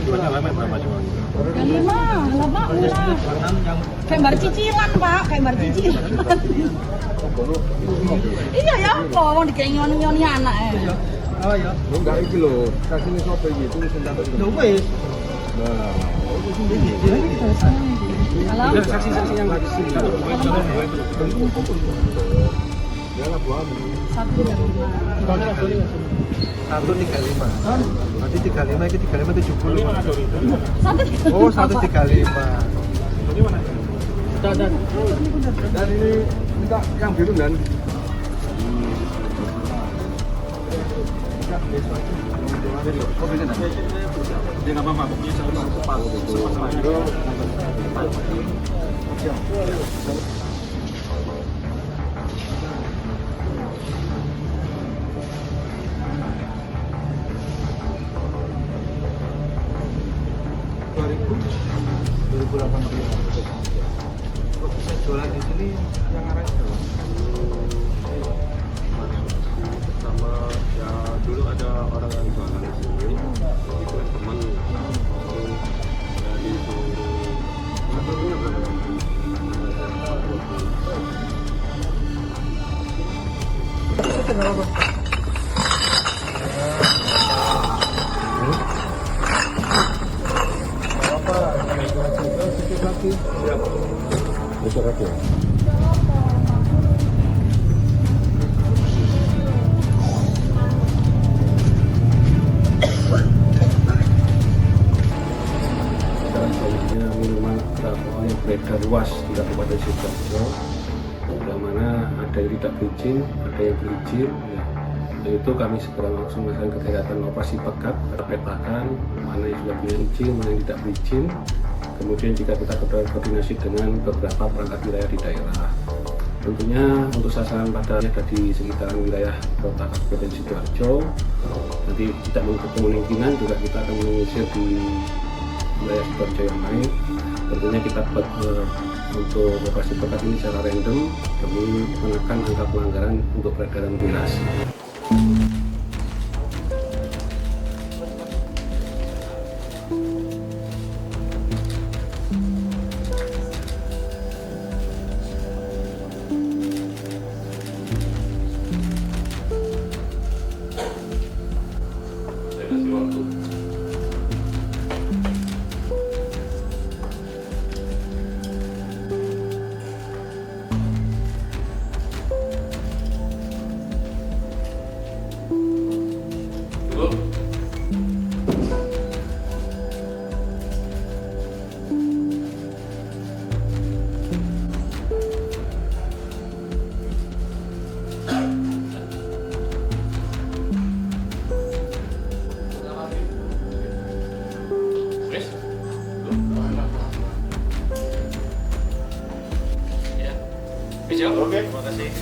lima, lama ulah. Kayak bar cicilan Pak, kayak bar cicilan. Iya ya, apa? Mau dikenyoni anak Oh ya. Lo enggak iki lho, kasine sopo iki tulisan tak iki. Lho wis. Nah, Alam. Saksi-saksi yang saksi. ya lah buahmu. 135. 135. Berarti 35 itu 35 70. 135. Oh, 135. Dan ini minta yang biru dan Dia nggak apa-apa, pokoknya saya cepat. Kok bisa jualan di sini yang arahnya? Sama ya dulu ada orang yang jualan di sini, itu teman dari besok lagi ya. Minuman beralkohol yang beredar luas di Kabupaten Sidoarjo, yang mana ada yang tidak berizin, ada yang berizin. Ya. Untuk itu kami segera langsung melakukan kegiatan operasi pekat, kita petakan mana yang sudah punya izin, mana yang tidak berizin. Kemudian jika kita koordinasi dengan beberapa perangkat wilayah di daerah. Tentunya untuk sasaran pada ada di sekitaran wilayah kota Kabupaten Sidoarjo. Nanti tidak menutup kemungkinan juga kita akan mengusir di wilayah Sidoarjo yang lain. Tentunya kita buat untuk operasi pekat ini secara random demi menekan angka pelanggaran untuk peredaran miras. Oke, terima kasih.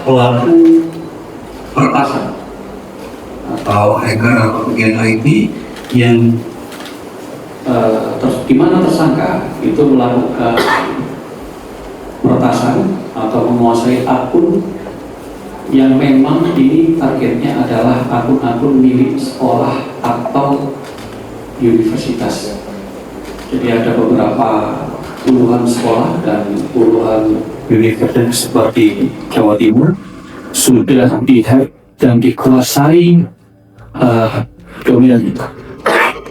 Pelaku peretasan atau hacker atau bagian IT yang di mana tersangka itu melakukan peretasan atau menguasai akun yang memang ini targetnya adalah akun-akun milik sekolah atau universitas. Jadi ada beberapa puluhan sekolah dan puluhan universitas seperti Jawa Timur sudah di-hack dan dikuasai domain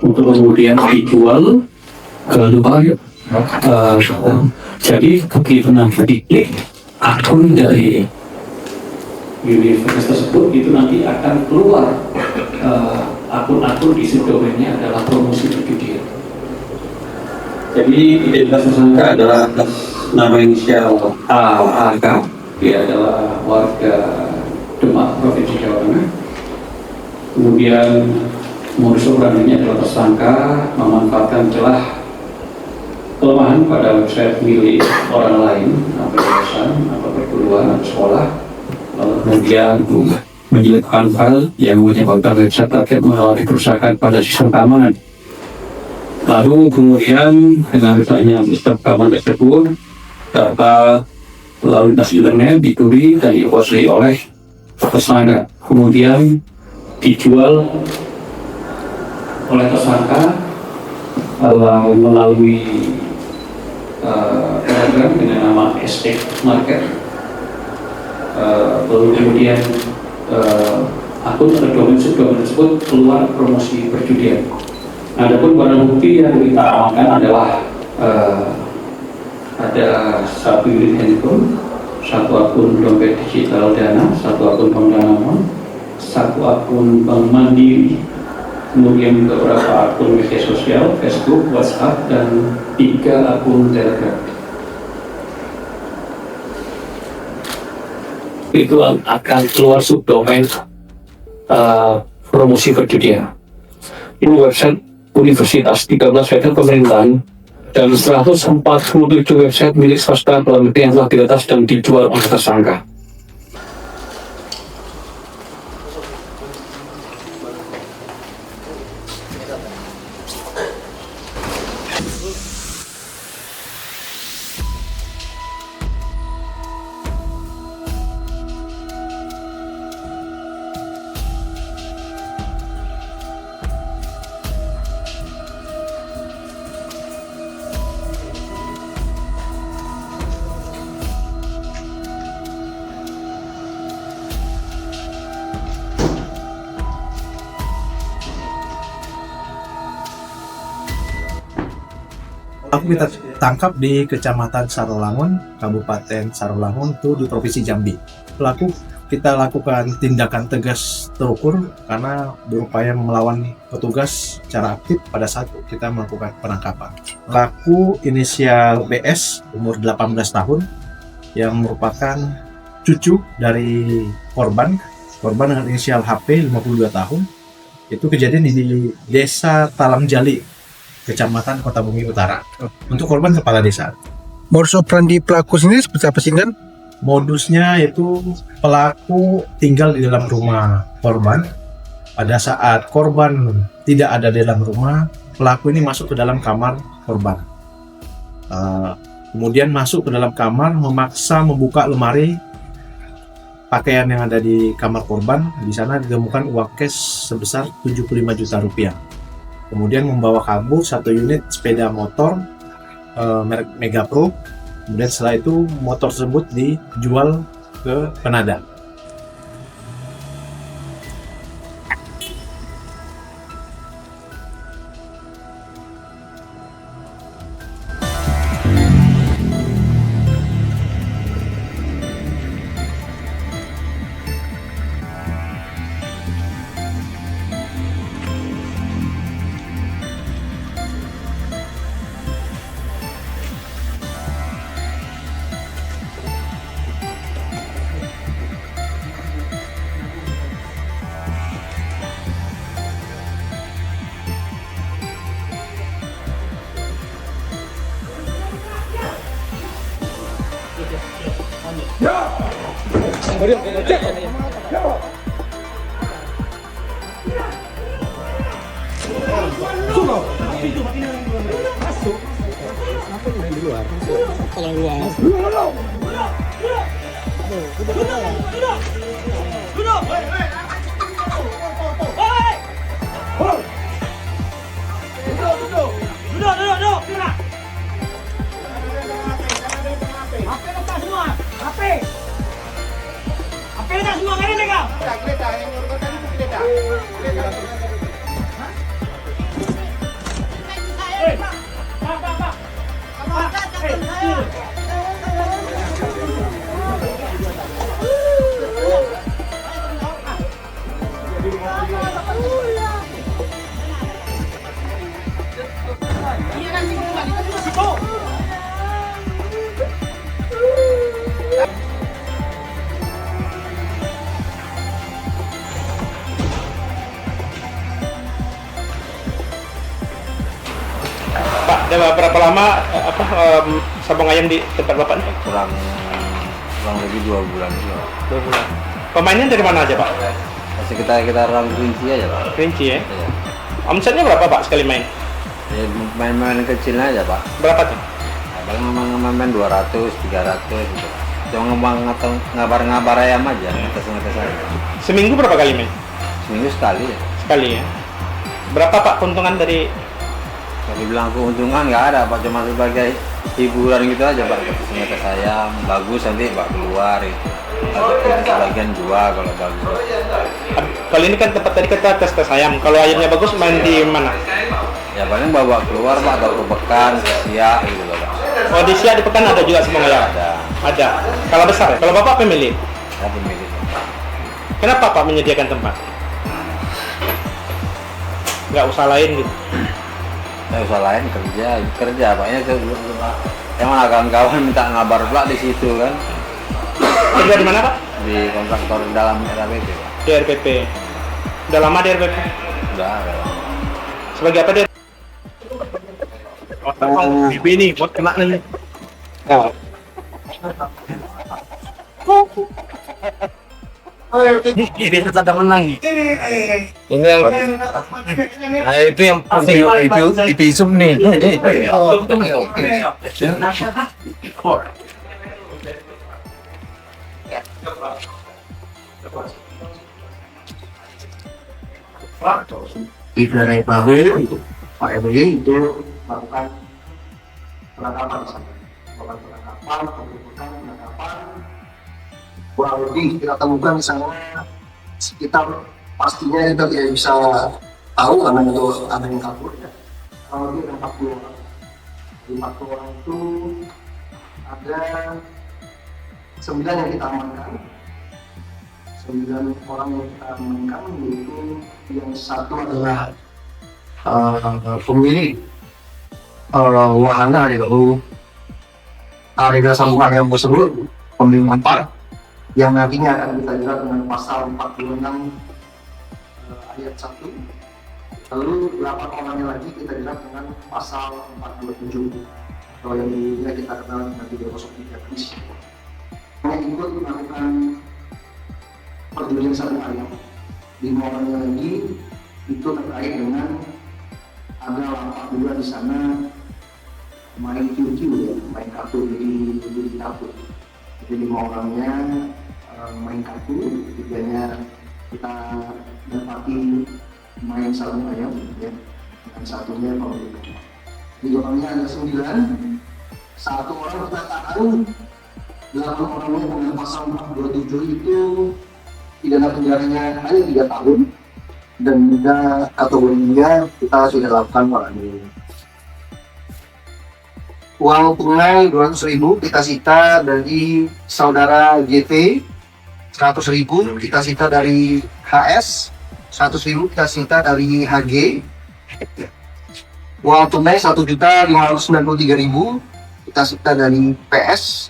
untuk kemudian dijual ke luar. Jadi begitu nanti akun dari universitas tersebut itu nanti akan keluar akun-akun di subdomainnya adalah promosi perjudian. Jadi identitas tersangka adalah nama inisial AK. Dia adalah warga Demak, Provinsi Jawa Tengah. Kemudian modus operandinya adalah tersangka memanfaatkan celah kelemahan pada website milik orang lain, atau yayasan, atau perguruan, atau sekolah, lalu kemudian menjelekkan file yang menyebabkan website target mengalami kerusakan pada sistem keamanan. Lalu kemudian dengan rusaknya sistem keamanan tersebut, data lalu lintas internet dicuri dan dikuasai oleh tersangka, kemudian dijual oleh tersangka melalui Telegram dengan nama Estate Market. Lalu kemudian akun atau domain subdomain tersebut keluar promosi perjudian. Adapun barang bukti yang kita amankan adalah ada 1 unit handphone, 1 akun dompet digital Dana, 1 akun bank Danamon, 1 akun bank Mandiri, kemudian beberapa akun media sosial, Facebook, WhatsApp, dan 3 akun Telegram. Itu akan keluar subdomain promosi perjudian. Ini website Universitas 13 website pemerintahan dan 147 website milik swasta yang telah diretas dan dijual oleh tersangka. Aku kita tangkap di Kecamatan Sarolangun, Kabupaten Sarolangun, itu di Provinsi Jambi. Pelaku kita lakukan tindakan tegas terukur karena berupaya melawan petugas secara aktif pada saat kita melakukan penangkapan. Pelaku inisial BS, umur 18 tahun, yang merupakan cucu dari korban dengan inisial HP, 52 tahun. Itu kejadian di Desa Talangjali, Kecamatan Kota Bumi Utara. Untuk korban kepala desa. Modus operandi pelaku sendiri seperti apa sih, kan? Modusnya itu pelaku tinggal di dalam rumah korban. Pada saat korban tidak ada di dalam rumah, pelaku ini masuk ke dalam kamar korban. Kemudian masuk ke dalam kamar, memaksa membuka lemari pakaian yang ada di kamar korban. Di sana ditemukan uang cash sebesar 75 juta rupiah. Kemudian membawa kabur 1 unit sepeda motor merek Mega Pro. Kemudian setelah itu motor tersebut dijual ke Penada. sabung ayam di tempat Bapak nih? kurang lebih 2 bulan itu. 2 bulan. Pemainnya dari mana aja Pak? Masih kita orang Kerinci aja Pak. Kerinci ya? Iya. Omsetnya berapa Pak sekali main? Ya, main-main kecil aja Pak. Berapa tuh? Paling main 200, 300 gitu. Cuma ngabar ayam aja, ngetes aja. Seminggu berapa kali main? Seminggu sekali ya. Sekali ya? Berapa Pak keuntungan dari... Kalau dibilang keuntungan nggak ada Pak, cuma sebagai hiburan gitu aja Pak. Ngetes ayam, bagus nanti Pak keluar itu. Atau sebagian jual kalau bagus. Kalau ini kan tempat tadi kita tes ayam. Kalau ayamnya bagus main di mana? Ya paling bawa keluar Pak, atau ke Pekan, ke Siak gitu loh Pak. Oh di Siak di Pekan ada juga sabung ayam? Ada. Kalau besar ya? Kalau Bapak pemilik? Ya pemilik. Kenapa Pak menyediakan tempat? Nggak usah lain gitu? Nggak usah lain, kerja Paknya itu. Emang kawan-kawan minta ngabar pula di situ kan. Kerja di mana Pak? Di kontraktor dalam RPP Pak. Di RPP. Udah lama di RPP? Udah lama. Sebagai apa dia? Bibi ini buat kena nih. Ini tetap menang. Ini yang itu yang pasti itu isum nih. Di daerah Bahu, Pak MY itu melakukan penangkapan di sana. Melakukan penangkapan, kurang lebih kita temukan di sana sekitar, pastinya kita tidak bisa tahu karena itu ada yang kabur. Kurang lebih ada 40 orang. Di 40 orang itu ada 9 yang kita amankan. 9 orang yang kita amankan, yaitu yang satu adalah pemilik wahana yaitu Arega Sambungan yang tersebut, pemilik Ampar, yang nantinya akan kita jerat dengan pasal 46 ayat 1. Lalu 8 orangnya lagi kita jerat dengan pasal 427 atau yang dulunya kita kenal dengan 303 bis. Yang ikut melakukan perjudian sabung ayam. 5 orangnya lagi itu terkait dengan ada lapak juga di sana main QQ ya, main kartu jadi kartu. Jadi 5 orangnya main kartu, 3-nya kita dapati main sabung ayam ya, dan satunya kalau gitu. Di orangnya ada 9, 1 orang kita tahan, 8 orangnya dengan pasal 427 itu pidana penjaranya hanya 3 tahun, dan juga kategorinya kita sudah lakukan Pak. Uang tunai 200.000 kita sita dari saudara JT, 100.000 kita sita dari HS, 100.000 kita sita dari HG. Uang tunai 1.593.000 kita sita dari PS.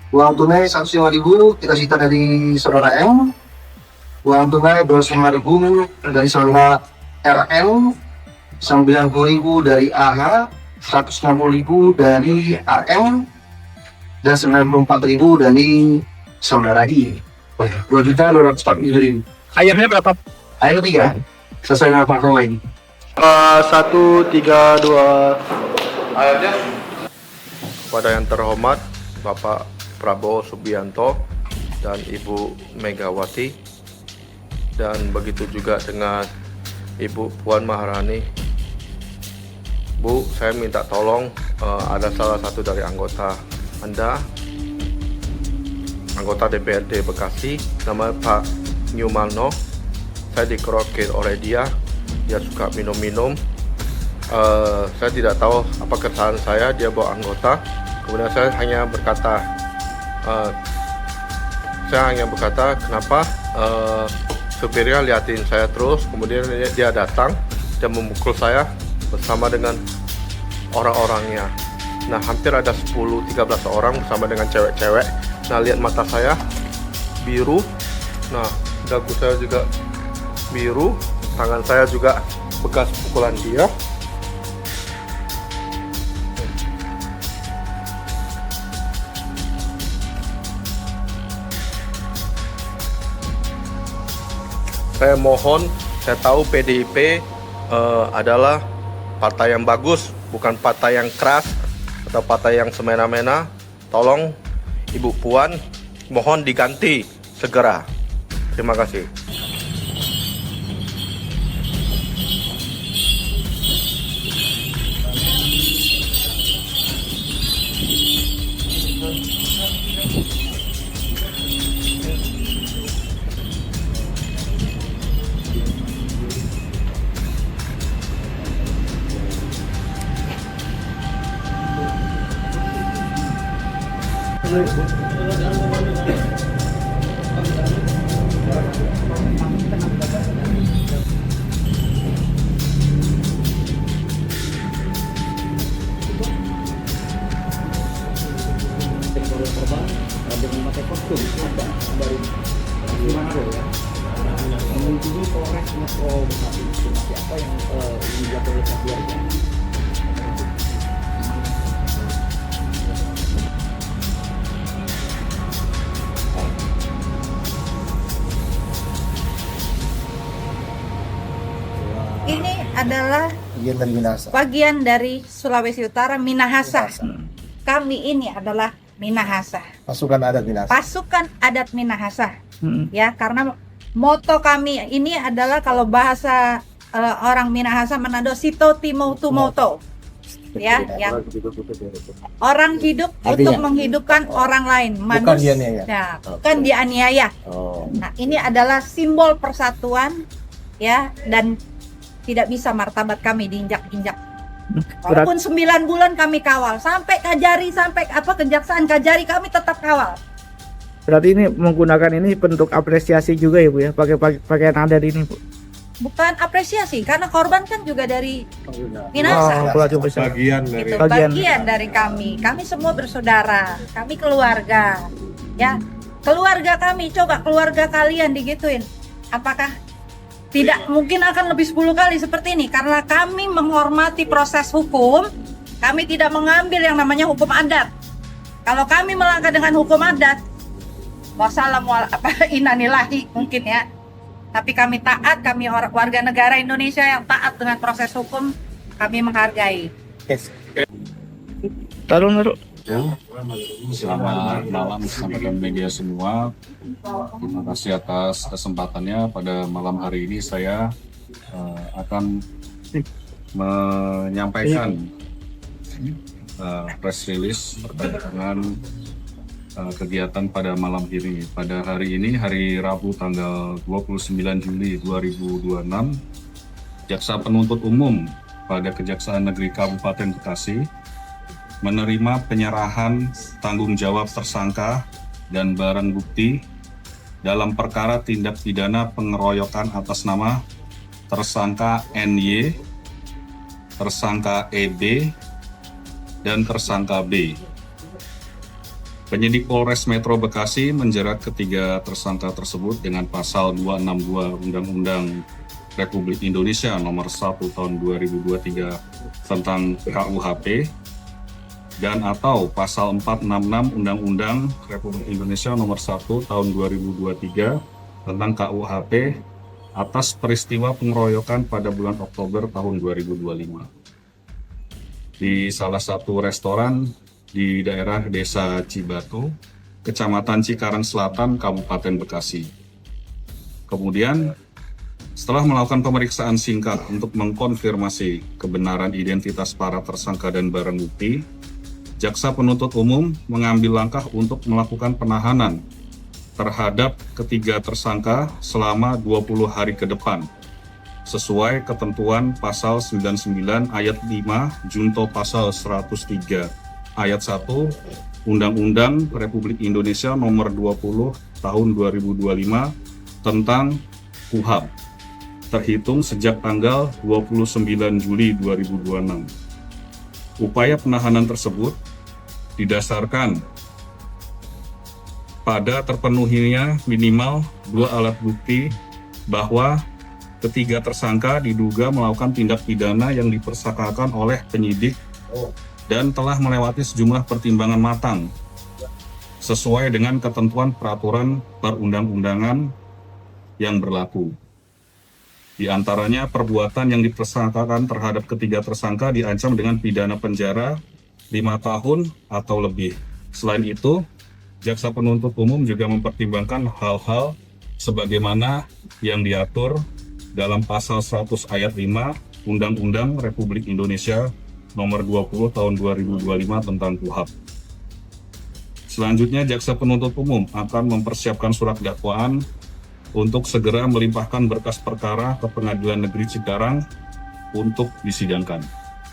Uang tunai 105.000 kita sita dari saudara M. Uang tunai 205.000 dari saudara RN, 90.000 dari AH, 160.000 dari AM, dan 94.000 dari saudara I. 2.240.000. Ayamnya berapa? Ayam 3 sesuai dengan Pak Roy. 1, 3, 2. Ayatnya Kepada yang terhormat Bapak Prabowo Subianto dan Ibu Megawati, dan begitu juga dengan Ibu Puan Maharani. Bu, saya minta tolong, ada salah satu dari anggota Anda, anggota DPRD Bekasi, nama Pak Nyumalno. Saya dikerokin oleh dia suka minum-minum. Saya tidak tahu apa kesalahan saya, dia bawa anggota. Kemudian saya hanya berkata, kenapa supirnya liatin saya terus. Kemudian dia datang dan memukul saya bersama dengan orang-orangnya. Nah, hampir ada 10-13 orang bersama dengan cewek-cewek. Nah, lihat mata saya biru. Nah, dagu saya juga biru. Tangan saya juga bekas pukulan dia. Saya mohon, saya tahu PDIP adalah partai yang bagus, bukan partai yang keras atau partai yang semena-mena. Tolong Ibu Puan, mohon diganti segera. Terima kasih. Ini adalah bagian dari Sulawesi Utara, Minahasa. Kami ini adalah Minahasa. Pasukan adat Minahasa. Pasukan adat Minahasa. Ya, karena moto kami ini adalah kalau bahasa orang Minahasa Manado, Sito Timo Tumoto. Ya, yang orang hidup untuk menghidupkan orang lain, Bukan dianiaya. Ya, bukan dianiaya. Nah, ini adalah simbol persatuan, ya, dan tidak bisa martabat kami diinjak-injak. Walaupun 9 bulan kami kawal, sampai Kajari, sampai Kejaksaan Kajari kami tetap kawal. Berarti ini menggunakan ini bentuk apresiasi juga ya Bu ya, pakai pakaian adat ini Bu. Bukan apresiasi, karena korban kan juga dari Minahasa. Bagian dari Itu bagian dari kami. Kami semua bersaudara, kami keluarga. Ya, keluarga kami, coba keluarga kalian digituin. Apakah tidak mungkin akan lebih 10 kali seperti ini? Karena kami menghormati proses hukum, kami tidak mengambil yang namanya hukum adat. Kalau kami melangkah dengan hukum adat, wassalamualaikum innalillahi mungkin ya. Tapi kami taat, kami warga negara Indonesia yang taat dengan proses hukum, kami menghargai. Taruh. Selamat malam sahabat media semua. Terima kasih atas kesempatannya. Pada malam hari ini saya akan menyampaikan press release terkait dengan kegiatan pada malam ini. Pada hari ini, hari Rabu tanggal 29 Juli 2026, Jaksa Penuntut Umum pada Kejaksaan Negeri Kabupaten Bekasi menerima penyerahan tanggung jawab tersangka dan barang bukti dalam perkara tindak pidana pengeroyokan atas nama tersangka NY, tersangka EB, dan tersangka B. Penyidik Polres Metro Bekasi menjerat ketiga tersangka tersebut dengan pasal 262 Undang-Undang Republik Indonesia Nomor 1 Tahun 2023 tentang KUHP dan atau pasal 466 Undang-Undang Republik Indonesia Nomor 1 Tahun 2023 tentang KUHP atas peristiwa pengeroyokan pada bulan Oktober tahun 2025 di salah satu restoran di daerah Desa Cibatu, Kecamatan Cikarang Selatan, Kabupaten Bekasi. Kemudian, setelah melakukan pemeriksaan singkat untuk mengkonfirmasi kebenaran identitas para tersangka dan barang bukti, Jaksa Penuntut Umum mengambil langkah untuk melakukan penahanan terhadap ketiga tersangka selama 20 hari ke depan, sesuai ketentuan Pasal 99 Ayat 5 Junto Pasal 103 Ayat 1 Undang-Undang Republik Indonesia Nomor 20 Tahun 2025 tentang KUHP, terhitung sejak tanggal 29 Juli 2026. Upaya penahanan tersebut didasarkan pada terpenuhinya minimal 2 alat bukti bahwa ketiga tersangka diduga melakukan tindak pidana yang dipersangkakan oleh penyidik dan telah melewati sejumlah pertimbangan matang sesuai dengan ketentuan peraturan perundang-undangan yang berlaku. Di antaranya perbuatan yang dipersangkakan terhadap ketiga tersangka diancam dengan pidana penjara 5 tahun atau lebih. Selain itu, jaksa penuntut umum juga mempertimbangkan hal-hal sebagaimana yang diatur dalam pasal 100 ayat 5 Undang-Undang Republik Indonesia Nomor 20 Tahun 2025 tentang KUHP. Selanjutnya, jaksa penuntut umum akan mempersiapkan surat dakwaan untuk segera melimpahkan berkas perkara ke Pengadilan Negeri Cikarang untuk disidangkan.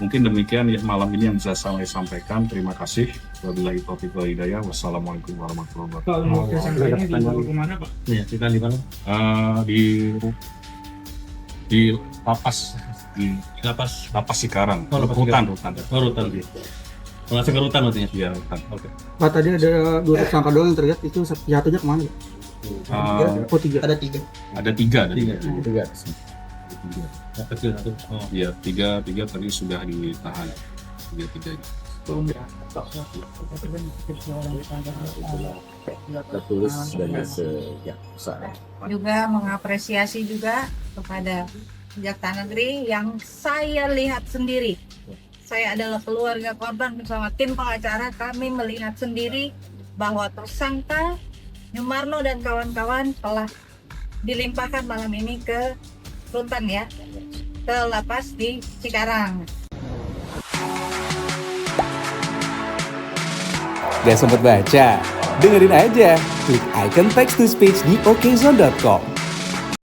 Mungkin demikian ya, malam ini yang bisa saya sampaikan. Terima kasih. Wabillahi taufiq wal hidayah. Wassalamualaikum warahmatullahi wabarakatuh. Iya, kita di mana? Di lapas lapas Cikarang. Rutan. Rutan. Langsung ke rutan artinya? Iya, rutan. Oke. Pak, tadi ada 2 tersangka doang yang terlihat, itu jatuhnya kemana? Oh, 3. Ada 3. Ada tiga. Tiga. Yang kecil satu. Oh iya, tiga tadi sudah ditahan. Tiga. Tertulis dari kejaksaan. Juga mengapresiasi juga kepada Kejaksaan Negeri yang saya lihat sendiri. Saya adalah keluarga korban bersama tim pengacara, kami melihat sendiri bahwa tersangka Nyumarno dan kawan-kawan telah dilimpahkan malam ini ke rutan ya, ke lapas di Cikarang. Gak sempet baca? Dengerin aja, klik icon text to speech di okezone.com.